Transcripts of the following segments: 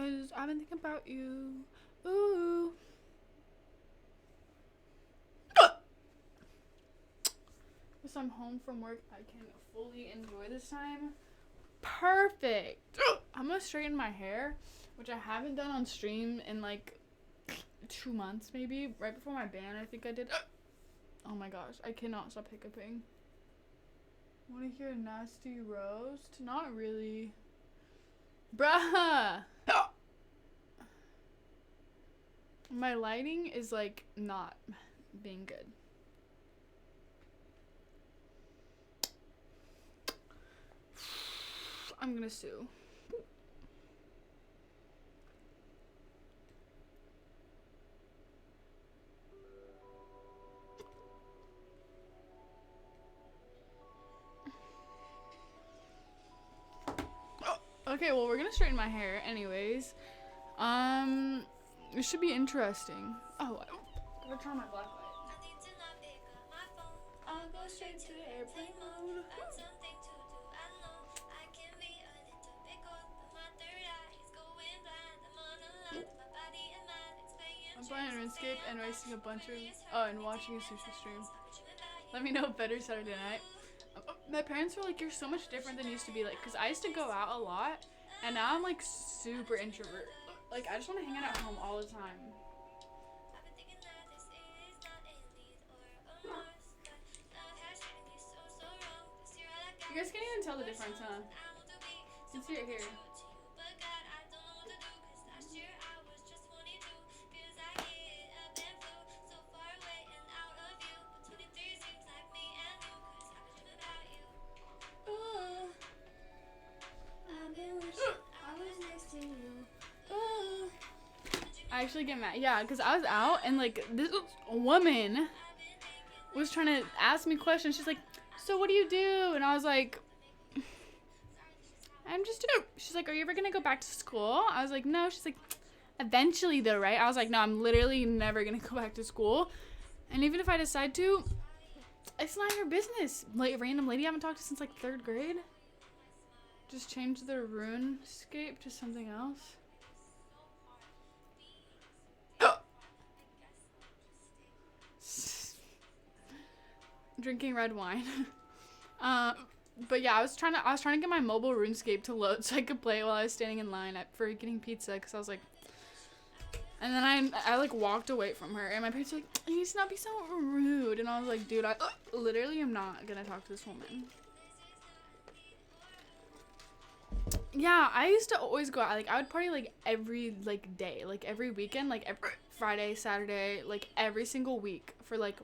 'cause I've been thinking about you. Ooh. Since I'm home from work, I can fully enjoy this time. Perfect. I'm gonna straighten my hair, which I haven't done on stream in like 2 months maybe. Right before my ban, I think I did. Oh my gosh, I cannot stop hiccuping. Wanna hear a nasty roast? Not really. Bruh! My lighting is like not being good. I'm gonna sue. Okay, well, we're gonna straighten my hair anyways. It should be interesting. Oh, I gotta turn on my black light. I'll go straight to airplane mode. I'm playing RuneScape and racing a bunch of... Oh, and watching a Sushia stream. Let me know better Saturday night. My parents were like, you're so much different than you used to be. Like, because I used to go out a lot, and now I'm like super introvert. Like, I just want to hang out at home all the time. You guys can't even tell the difference, huh? Since you're here. I actually get mad. Yeah, because I was out and like this woman was trying to ask me questions. She's like, so what do you do? And I was like, I'm just doing. She's like, are you ever going to go back to school? I was like, no. She's like, eventually though, right? I was like, no, I'm literally never going to go back to school. And even if I decide to, it's not your business. Like, random lady I haven't talked to since like 3rd grade. Just change the RuneScape to something else. Drinking red wine. But yeah, I was trying to get my mobile RuneScape to load so I could play it while I was standing in line for getting pizza, because I was like, and then I like walked away from her, and my parents were like, you need to not be so rude, and I was like, dude, I literally am not gonna talk to this woman. Yeah, I used to always go out. Like, I would party like every like day, like every weekend, like every Friday, Saturday, like every single week for like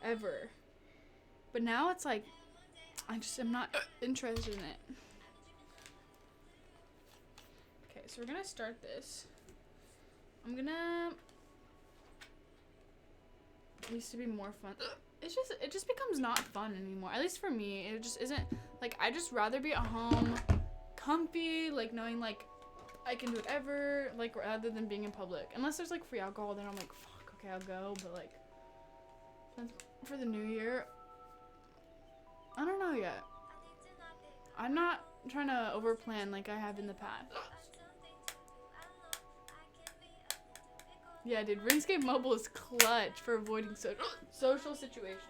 ever. But now it's like, I just am not interested in it. Okay, so we're gonna start this. I'm gonna... It used to be more fun. It just becomes not fun anymore. At least for me, it just isn't. Like, I just rather be at home, comfy, like knowing like I can do whatever, like rather than being in public. Unless there's like free alcohol, then I'm like, fuck, okay, I'll go. But like, for the new year, I don't know yet. I'm not trying to overplan like I have in the past. Yeah, dude, RuneScape Mobile is clutch for avoiding social situations.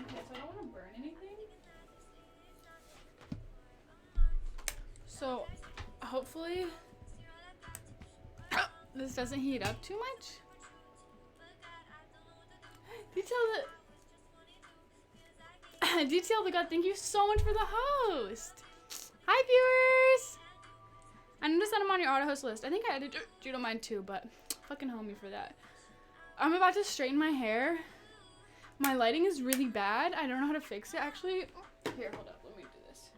Okay, so I don't want to burn anything. So, hopefully, this doesn't heat up too much. Detail the God, thank you so much for the host. Hi, viewers. I noticed that I'm on your auto host list. I think I added Judo mine too, but fucking homie for that. I'm about to straighten my hair. My lighting is really bad. I don't know how to fix it, actually. Here, hold up. Let me do this.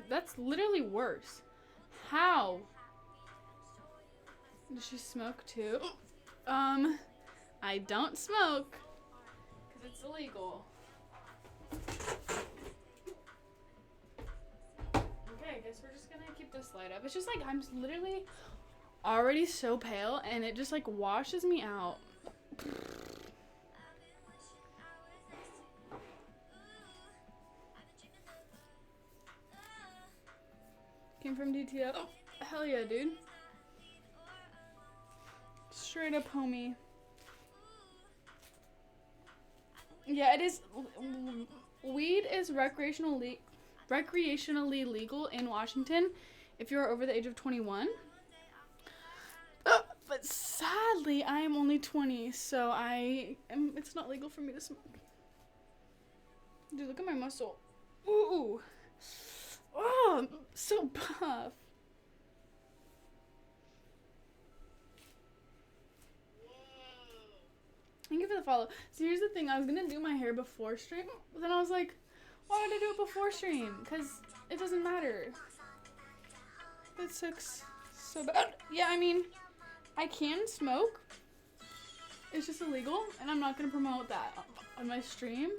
That's literally worse. How? Does she smoke too? I don't smoke because it's illegal. Okay, I guess we're just gonna keep this light up. It's just like I'm literally already so pale and it just like washes me out. Came from DTF. Oh, hell yeah, dude. Straight up homie. Yeah, it is. Weed is recreationally legal in Washington if you're over the age of 21. But sadly, I am only 20, so it's not legal for me to smoke. Dude, look at my muscle. Ooh. Oh, I'm so buff. Thank you for the follow. So here's the thing. I was going to do my hair before stream, but then I was like, why would I do it before stream? Because it doesn't matter. That sucks so bad. Yeah, I mean, I can smoke. It's just illegal, and I'm not going to promote that on my stream.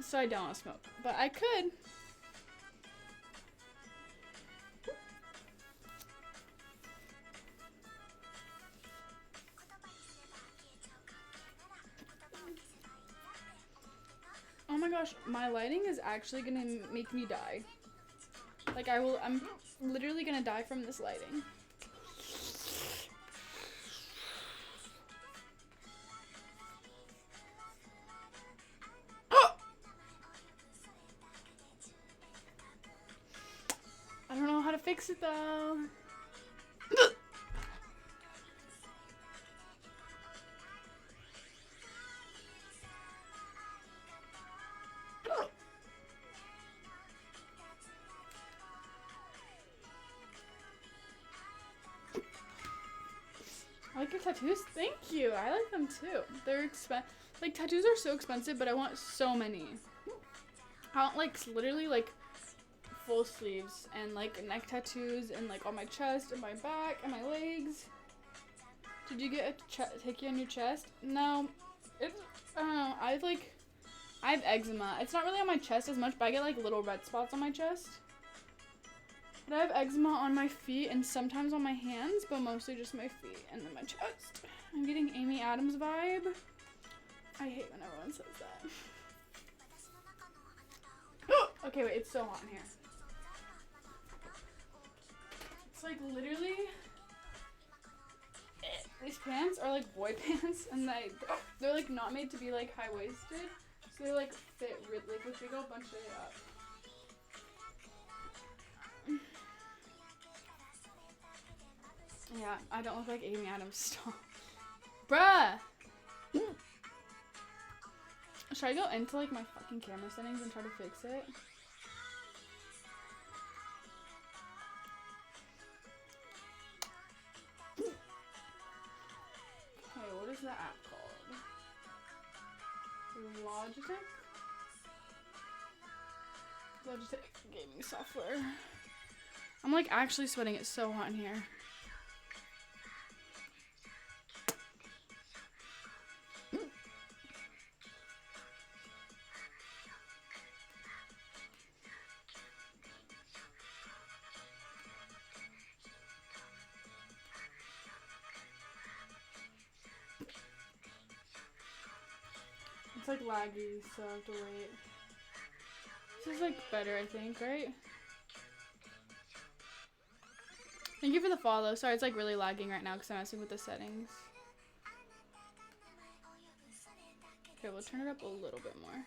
So I don't want to smoke, but I could. Oh my gosh, my lighting is actually gonna make me die. Like I'm literally gonna die from this lighting. I don't know how to fix it though. I like your tattoos? Thank you. I like them too. They're like tattoos are so expensive, but I want so many. I want like literally like full sleeves and like neck tattoos and like on my chest and my back and my legs. Did you get a hickey on your chest? No. It's I don't know. I have eczema. It's not really on my chest as much, but I get like little red spots on my chest. But I have eczema on my feet and sometimes on my hands, but mostly just my feet and then my chest. I'm getting Amy Adams vibe. I hate when everyone says that. Okay, wait, it's so hot in here. It's like literally, these pants are like boy pants and they're like not made to be like high-waisted. So they like fit like with big old bunch of Yeah, I don't look like Amy Adams. Stop. Bruh! Should I go into like my fucking camera settings and try to fix it? Okay, what is the app called? Logitech gaming software. I'm like actually sweating. It's so hot in here. It's like laggy, so I have to wait. This is like better, I think, right? Thank you for the follow. Sorry, it's like really lagging right now because I'm messing with the settings. Okay, we'll turn it up a little bit more.